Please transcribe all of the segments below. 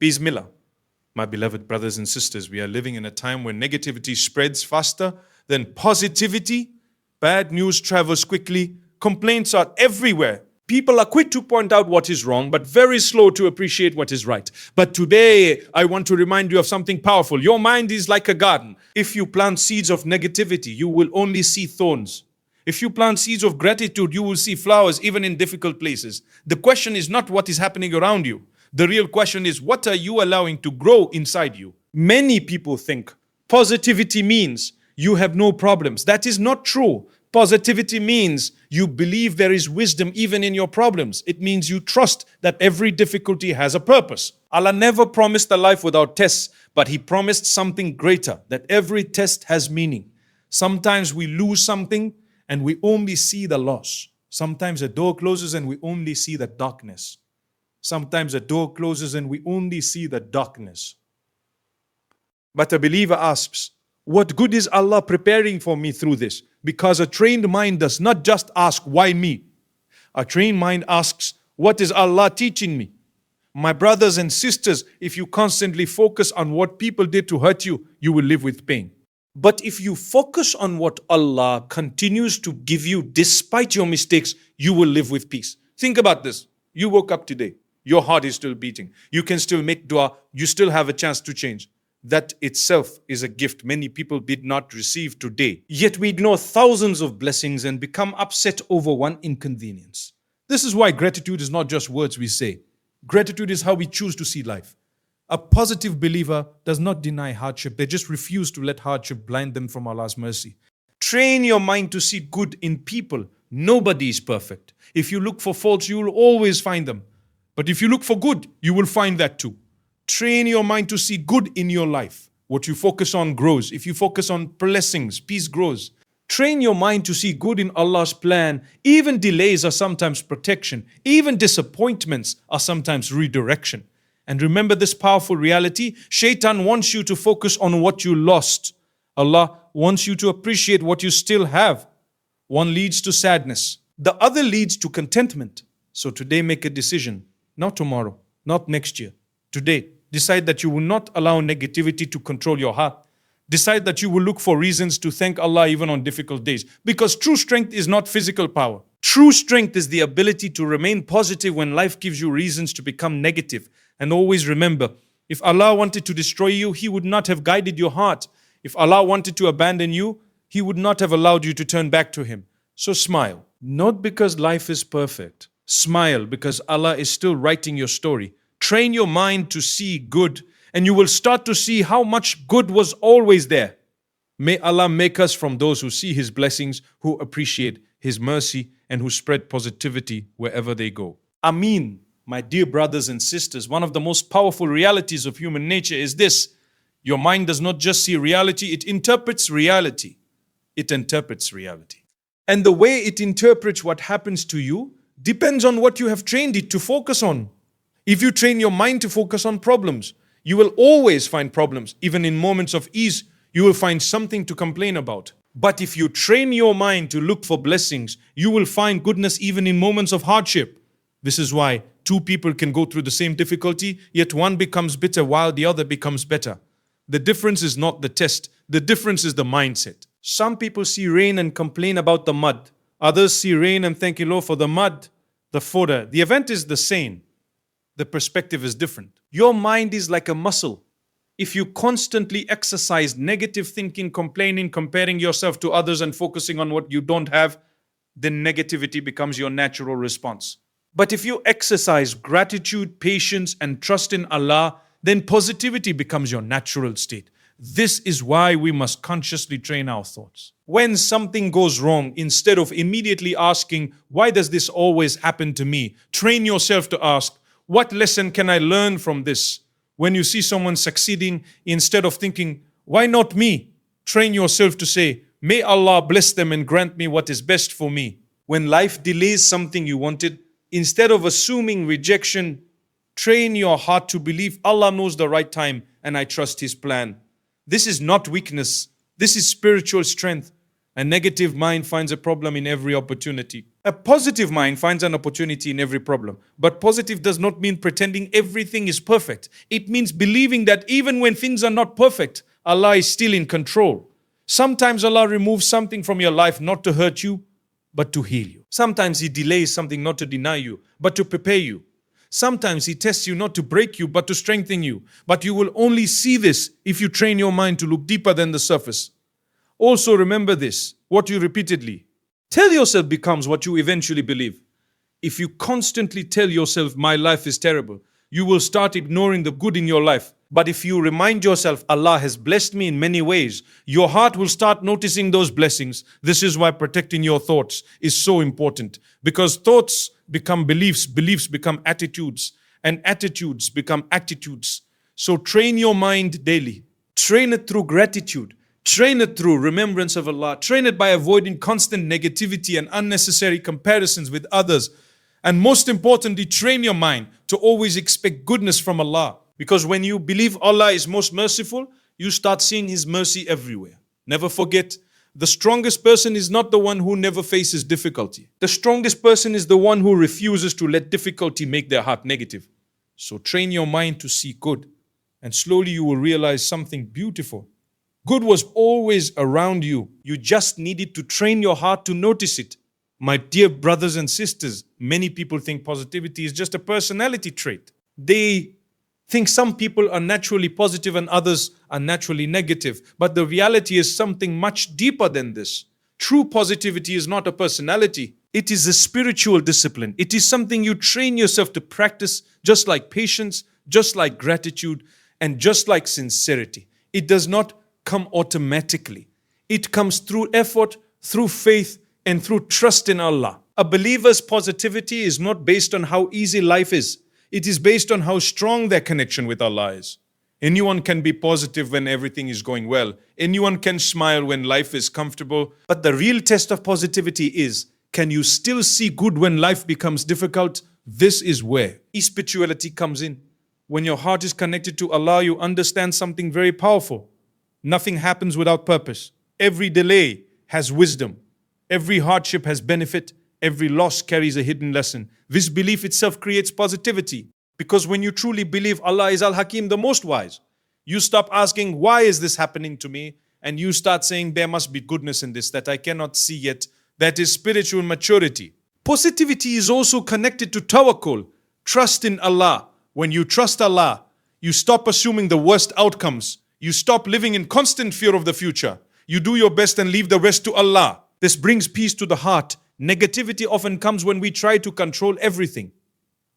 Bismillah. My beloved brothers and sisters, we are living in a time where negativity spreads faster than positivity. Bad news travels quickly. Complaints are everywhere. People are quick to point out what is wrong, but very slow to appreciate what is right. But today, I want to remind you of something powerful. Your mind is like a garden. If you plant seeds of negativity, you will only see thorns. If you plant seeds of gratitude, you will see flowers even in difficult places. The question is not what is happening around you. The real question is, what are you allowing to grow inside you? Many people think positivity means you have no problems. That is not true. Positivity means you believe there is wisdom even in your problems. It means you trust that every difficulty has a purpose. Allah never promised a life without tests, but He promised something greater, that every test has meaning. Sometimes we lose something and we only see the loss. Sometimes a door closes and we only see the darkness. Sometimes a door closes and we only see the darkness. But a believer asks, what good is Allah preparing for me through this? Because a trained mind does not just ask, why me? A trained mind asks, what is Allah teaching me? My brothers and sisters, if you constantly focus on what people did to hurt you, you will live with pain. But if you focus on what Allah continues to give you despite your mistakes, you will live with peace. Think about this. You woke up today. Your heart is still beating. You can still make dua. You still have a chance to change. That itself is a gift many people did not receive today. Yet we ignore thousands of blessings and become upset over one inconvenience. This is why gratitude is not just words we say. Gratitude is how we choose to see life. A positive believer does not deny hardship. They just refuse to let hardship blind them from Allah's mercy. Train your mind to see good in people. Nobody is perfect. If you look for faults, you will always find them. But if you look for good, you will find that too. Train your mind to see good in your life. What you focus on grows. If you focus on blessings, peace grows. Train your mind to see good in Allah's plan. Even delays are sometimes protection. Even disappointments are sometimes redirection. And remember this powerful reality. Shaitan wants you to focus on what you lost. Allah wants you to appreciate what you still have. One leads to sadness. The other leads to contentment. So today make a decision. Not tomorrow, not next year. Today, decide that you will not allow negativity to control your heart. Decide that you will look for reasons to thank Allah even on difficult days. Because true strength is not physical power. True strength is the ability to remain positive when life gives you reasons to become negative. And always remember, if Allah wanted to destroy you, He would not have guided your heart. If Allah wanted to abandon you, He would not have allowed you to turn back to Him. So smile, not because life is perfect. Smile because Allah is still writing your story. Train your mind to see good, and you will start to see how much good was always there. May Allah make us from those who see His blessings, who appreciate His mercy, and who spread positivity wherever they go. Ameen. My dear brothers and sisters, one of the most powerful realities of human nature is this. Your mind does not just see reality, it interprets reality. It interprets reality. And the way it interprets what happens to you depends on what you have trained it to focus on. If you train your mind to focus on problems, you will always find problems. Even in moments of ease, you will find something to complain about. But if you train your mind to look for blessings, you will find goodness even in moments of hardship. This is why two people can go through the same difficulty, yet one becomes bitter while the other becomes better. The difference is not the test. The difference is the mindset. Some people see rain and complain about the mud. Others see rain and thank Allah for the mud, the fodder. The event is the same. The perspective is different. Your mind is like a muscle. If you constantly exercise negative thinking, complaining, comparing yourself to others and focusing on what you don't have, then negativity becomes your natural response. But if you exercise gratitude, patience, and trust in Allah, then positivity becomes your natural state. This is why we must consciously train our thoughts. When something goes wrong, instead of immediately asking, why does this always happen to me? Train yourself to ask, what lesson can I learn from this? When you see someone succeeding, instead of thinking, why not me? Train yourself to say, may Allah bless them and grant me what is best for me. When life delays something you wanted, instead of assuming rejection, train your heart to believe Allah knows the right time and I trust His plan. This is not weakness. This is spiritual strength. A negative mind finds a problem in every opportunity. A positive mind finds an opportunity in every problem. But positive does not mean pretending everything is perfect. It means believing that even when things are not perfect, Allah is still in control. Sometimes Allah removes something from your life not to hurt you, but to heal you. Sometimes He delays something not to deny you, but to prepare you. Sometimes He tests you not to break you, but to strengthen you. But you will only see this if you train your mind to look deeper than the surface. Also remember this, what you repeatedly tell yourself becomes what you eventually believe. If you constantly tell yourself, my life is terrible, you will start ignoring the good in your life. But if you remind yourself, Allah has blessed me in many ways, your heart will start noticing those blessings. This is why protecting your thoughts is so important. Because thoughts become beliefs, beliefs become attitudes, and attitudes become attitudes. So train your mind daily. Train it through gratitude. Train it through remembrance of Allah. Train it by avoiding constant negativity and unnecessary comparisons with others. And most importantly, train your mind to always expect goodness from Allah. Because when you believe Allah is most merciful, you start seeing His mercy everywhere. Never forget, the strongest person is not the one who never faces difficulty. The strongest person is the one who refuses to let difficulty make their heart negative. So train your mind to see good. And slowly you will realize something beautiful. Good was always around you. You just needed to train your heart to notice it. My dear brothers and sisters, many people think positivity is just a personality trait. They think some people are naturally positive and others are naturally negative. But the reality is something much deeper than this. True positivity is not a personality. It is a spiritual discipline. It is something you train yourself to practice, just like patience, just like gratitude, and just like sincerity. It does not come automatically. It comes through effort, through faith, and through trust in Allah. A believer's positivity is not based on how easy life is. It is based on how strong their connection with Allah is. Anyone can be positive when everything is going well. Anyone can smile when life is comfortable. But the real test of positivity is, can you still see good when life becomes difficult? This is where spirituality comes in. When your heart is connected to Allah, you understand something very powerful. Nothing happens without purpose. Every delay has wisdom. Every hardship has benefit. Every loss carries a hidden lesson. This belief itself creates positivity. Because when you truly believe Allah is Al-Hakim, the most wise, you stop asking, why is this happening to me? And you start saying, there must be goodness in this that I cannot see yet. That is spiritual maturity. Positivity is also connected to tawakkul, trust in Allah. When you trust Allah, you stop assuming the worst outcomes. You stop living in constant fear of the future. You do your best and leave the rest to Allah. This brings peace to the heart. Negativity often comes when we try to control everything.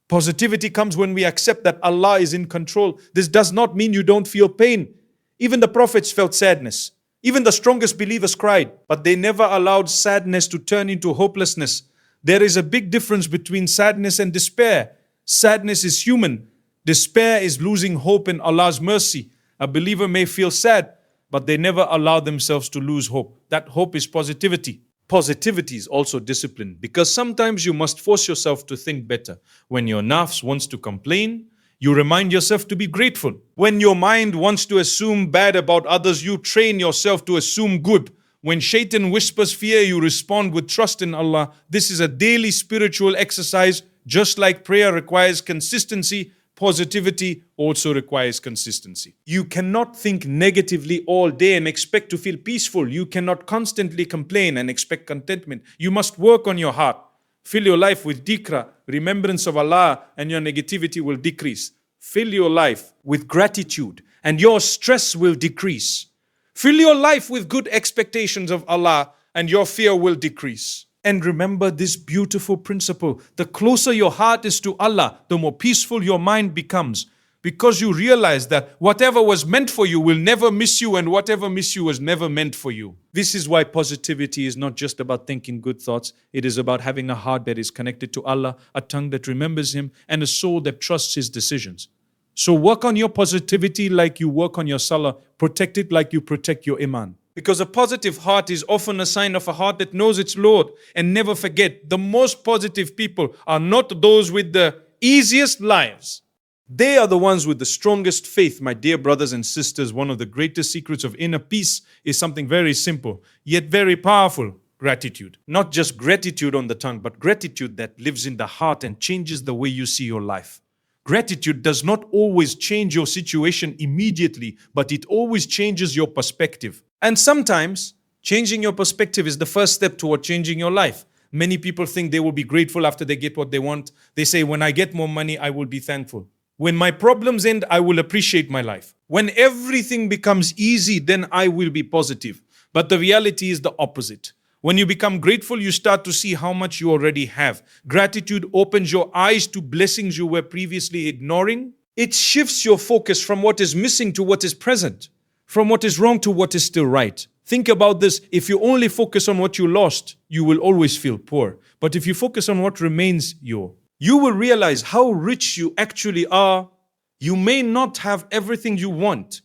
Positivity comes when we accept that Allah is in control. This does not mean you don't feel pain. Even the prophets felt sadness. Even the strongest believers cried. But they never allowed sadness to turn into hopelessness. There is a big difference between sadness and despair. Sadness is human. Despair is losing hope in Allah's mercy. A believer may feel sad, but they never allow themselves to lose hope. That hope is positivity. Positivity is also discipline, because sometimes you must force yourself to think better. When your nafs wants to complain, you remind yourself to be grateful. When your mind wants to assume bad about others, you train yourself to assume good. When shaitan whispers fear, you respond with trust in Allah. This is a daily spiritual exercise. Just like prayer requires consistency, positivity also requires consistency. You cannot think negatively all day and expect to feel peaceful. You cannot constantly complain and expect contentment. You must work on your heart. Fill your life with dhikra, remembrance of Allah, and your negativity will decrease. Fill your life with gratitude, and your stress will decrease. Fill your life with good expectations of Allah, and your fear will decrease. And remember this beautiful principle. The closer your heart is to Allah, the more peaceful your mind becomes. Because you realize that whatever was meant for you will never miss you, and whatever miss you was never meant for you. This is why positivity is not just about thinking good thoughts. It is about having a heart that is connected to Allah, a tongue that remembers Him, and a soul that trusts His decisions. So work on your positivity like you work on your salah. Protect it like you protect your iman. Because a positive heart is often a sign of a heart that knows its Lord. And never forget, the most positive people are not those with the easiest lives. They are the ones with the strongest faith. My dear brothers and sisters, one of the greatest secrets of inner peace is something very simple, yet very powerful: gratitude. Not just gratitude on the tongue, but gratitude that lives in the heart and changes the way you see your life. Gratitude does not always change your situation immediately, but it always changes your perspective. And sometimes, changing your perspective is the first step toward changing your life. Many people think they will be grateful after they get what they want. They say, when I get more money, I will be thankful. When my problems end, I will appreciate my life. When everything becomes easy, then I will be positive. But the reality is the opposite. When you become grateful, you start to see how much you already have. Gratitude opens your eyes to blessings you were previously ignoring. It shifts your focus from what is missing to what is present, from what is wrong to what is still right. Think about this. If you only focus on what you lost, you will always feel poor. But if you focus on what remains you will realize how rich you actually are. You may not have everything you want,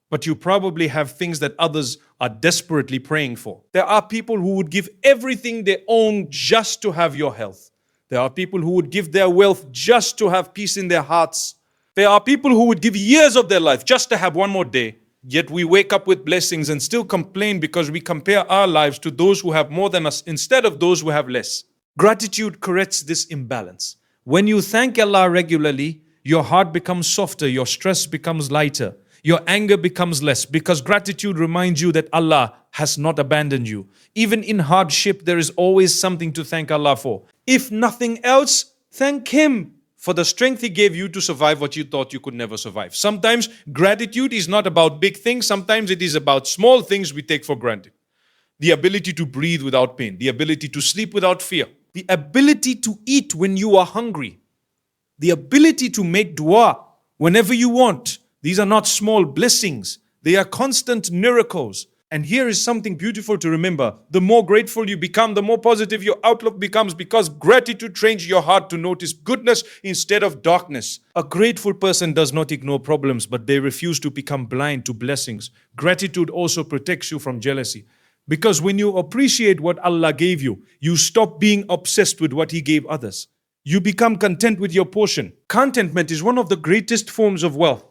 but you probably have things that others are desperately praying for. There are people who would give everything they own just to have your health. There are people who would give their wealth just to have peace in their hearts. There are people who would give years of their life just to have one more day. Yet we wake up with blessings and still complain because we compare our lives to those who have more than us instead of those who have less. Gratitude corrects this imbalance. When you thank Allah regularly, your heart becomes softer, your stress becomes lighter, your anger becomes less, because gratitude reminds you that Allah has not abandoned you. Even in hardship, there is always something to thank Allah for. If nothing else, thank Him for the strength He gave you to survive what you thought you could never survive. Sometimes gratitude is not about big things. Sometimes it is about small things we take for granted. The ability to breathe without pain, the ability to sleep without fear, the ability to eat when you are hungry, the ability to make dua whenever you want. These are not small blessings. They are constant miracles. And here is something beautiful to remember. The more grateful you become, the more positive your outlook becomes, because gratitude trains your heart to notice goodness instead of darkness. A grateful person does not ignore problems, but they refuse to become blind to blessings. Gratitude also protects you from jealousy. Because when you appreciate what Allah gave you, you stop being obsessed with what He gave others. You become content with your portion. Contentment is one of the greatest forms of wealth.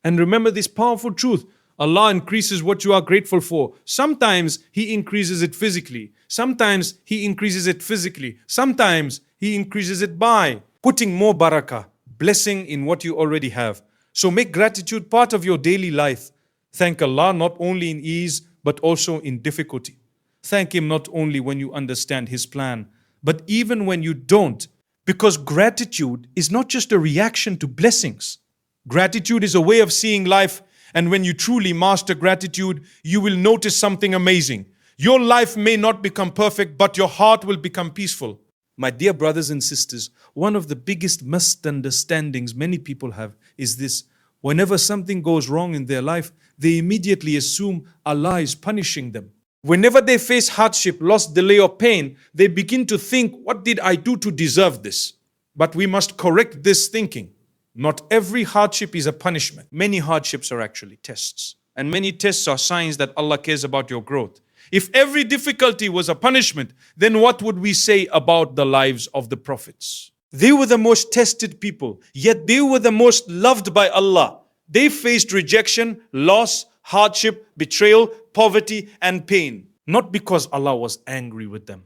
And remember this powerful truth. Allah increases what you are grateful for. Sometimes He increases it physically. Sometimes He increases it physically. Sometimes He increases it by putting more barakah, blessing in what you already have. So make gratitude part of your daily life. Thank Allah not only in ease, but also in difficulty. Thank Him not only when you understand His plan, but even when you don't. Because gratitude is not just a reaction to blessings. Gratitude is a way of seeing life. And when you truly master gratitude, you will notice something amazing. Your life may not become perfect, but your heart will become peaceful. My dear brothers and sisters, one of the biggest misunderstandings many people have is this. Whenever something goes wrong in their life, they immediately assume Allah is punishing them. Whenever they face hardship, loss, delay, or pain, they begin to think, what did I do to deserve this? But we must correct this thinking. Not every hardship is a punishment. Many hardships are actually tests. And many tests are signs that Allah cares about your growth. If every difficulty was a punishment, then what would we say about the lives of the prophets? They were the most tested people, yet they were the most loved by Allah. They faced rejection, loss, hardship, betrayal, poverty, and pain. Not because Allah was angry with them,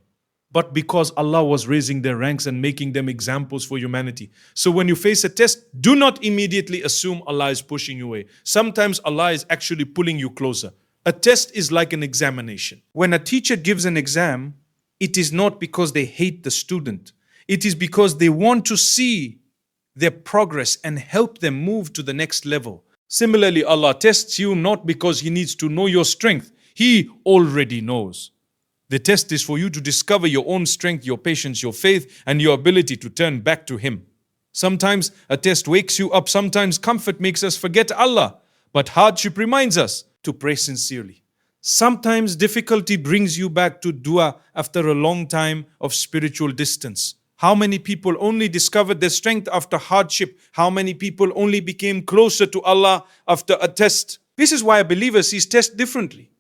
but because Allah was raising their ranks and making them examples for humanity. So when you face a test, do not immediately assume Allah is pushing you away. Sometimes Allah is actually pulling you closer. A test is like an examination. When a teacher gives an exam, it is not because they hate the student. It is because they want to see their progress and help them move to the next level. Similarly, Allah tests you not because He needs to know your strength. He already knows. The test is for you to discover your own strength, your patience, your faith, and your ability to turn back to Him. Sometimes a test wakes you up. Sometimes comfort makes us forget Allah. But hardship reminds us to pray sincerely. Sometimes difficulty brings you back to dua after a long time of spiritual distance. How many people only discovered their strength after hardship? How many people only became closer to Allah after a test? This is why a believer sees tests differently.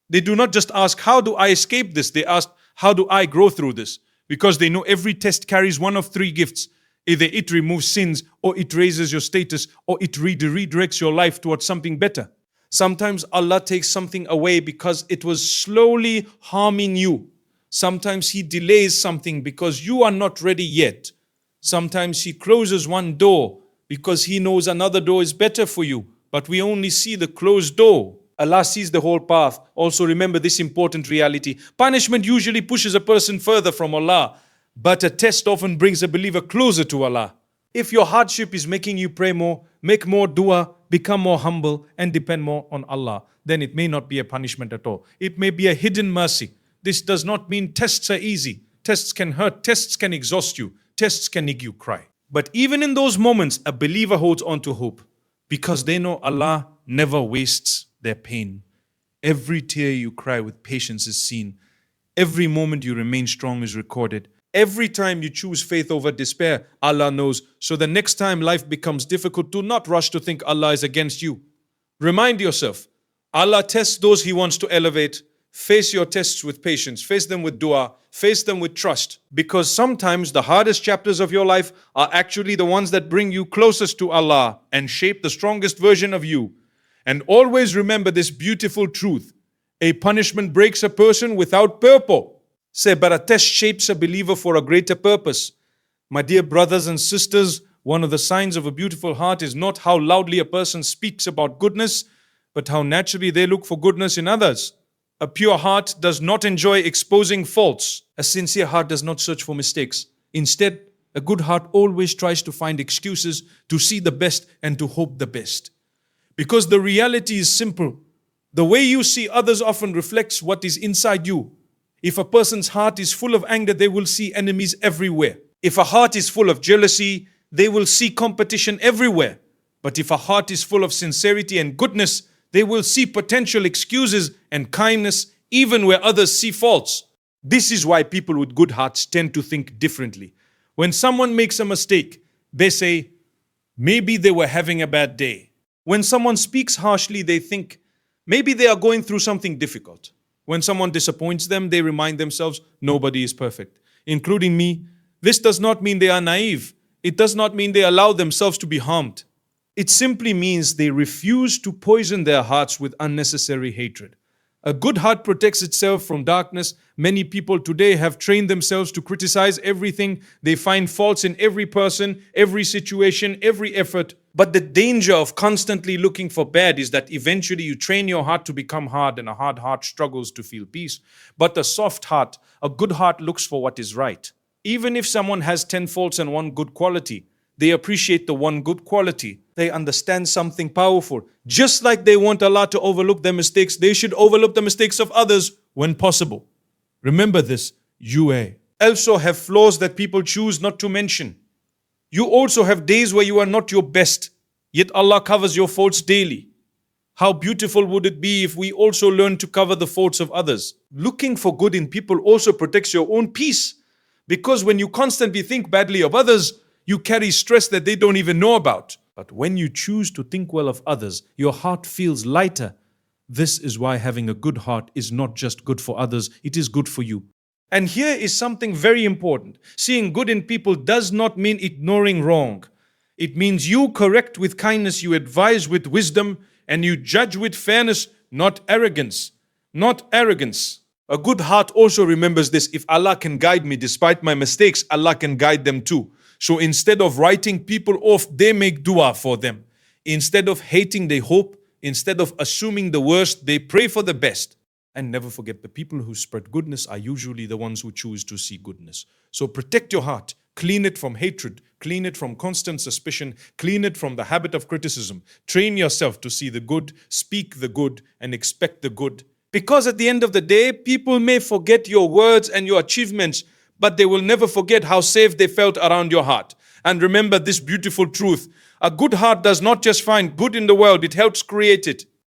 They do not just ask, how do I escape this? They ask, how do I grow through this? Because they know every test carries one of three gifts. Either it removes sins, or it raises your status, or it redirects your life towards something better. Sometimes Allah takes something away because it was slowly harming you. Sometimes He delays something because you are not ready yet. Sometimes He closes one door because He knows another door is better for you, but we only see the closed door. Allah sees the whole path. Also remember this important reality. Punishment usually pushes a person further from Allah, but a test often brings a believer closer to Allah. If your hardship is making you pray more, make more dua, become more humble, and depend more on Allah, then it may not be a punishment at all. It may be a hidden mercy. This does not mean tests are easy. Tests can hurt, tests can exhaust you, tests can make you cry. But even in those moments, a believer holds on to hope because they know Allah never wastes their pain. Every tear you cry with patience is seen. Every moment you remain strong is recorded. Every time you choose faith over despair, Allah knows. So the next time life becomes difficult, do not rush to think Allah is against you. Remind yourself, Allah tests those He wants to elevate. Face your tests with patience. Face them with dua. Face them with trust. Because sometimes the hardest chapters of your life are actually the ones that bring you closest to Allah and shape the strongest version of you. And always remember this beautiful truth. A punishment breaks a person without purpose. Say, but a test shapes a believer for a greater purpose. My dear brothers and sisters, one of the signs of a beautiful heart is not how loudly a person speaks about goodness, but how naturally they look for goodness in others. A pure heart does not enjoy exposing faults. A sincere heart does not search for mistakes. Instead, a good heart always tries to find excuses, to see the best and to hope the best. Because the reality is simple. The way you see others often reflects what is inside you. If a person's heart is full of anger, they will see enemies everywhere. If a heart is full of jealousy, they will see competition everywhere. But if a heart is full of sincerity and goodness, they will see potential excuses and kindness even where others see faults. This is why people with good hearts tend to think differently. When someone makes a mistake, they say, maybe they were having a bad day. When someone speaks harshly, they think, maybe they are going through something difficult. When someone disappoints them, they remind themselves, nobody is perfect, including me. This does not mean they are naive. It does not mean they allow themselves to be harmed. It simply means they refuse to poison their hearts with unnecessary hatred. A good heart protects itself from darkness. Many people today have trained themselves to criticize everything. They find faults in every person, every situation, every effort. But the danger of constantly looking for bad is that eventually you train your heart to become hard, and a hard heart struggles to feel peace. But a soft heart, a good heart, looks for what is right. Even if someone has 10 faults and one good quality, they appreciate the one good quality. They understand something powerful. Just like they want Allah to overlook their mistakes, they should overlook the mistakes of others when possible. Remember this, you also have flaws that people choose not to mention. You also have days where you are not your best, yet Allah covers your faults daily. How beautiful would it be if we also learn to cover the faults of others? Looking for good in people also protects your own peace. Because when you constantly think badly of others, you carry stress that they don't even know about. But when you choose to think well of others, your heart feels lighter. This is why having a good heart is not just good for others, it is good for you. And here is something very important. Seeing good in people does not mean ignoring wrong. It means you correct with kindness, you advise with wisdom, and you judge with fairness, not arrogance. Not arrogance. A good heart also remembers this. If Allah can guide me despite my mistakes, Allah can guide them too. So instead of writing people off, they make dua for them. Instead of hating, they hope. Instead of assuming the worst, they pray for the best. And never forget, the people who spread goodness are usually the ones who choose to see goodness. So protect your heart. Clean it from hatred. Clean it from constant suspicion. Clean it from the habit of criticism. Train yourself to see the good, speak the good, and expect the good. Because at the end of the day, people may forget your words and your achievements, but they will never forget how safe they felt around your heart. And remember this beautiful truth. A good heart does not just find good in the world, it helps create it.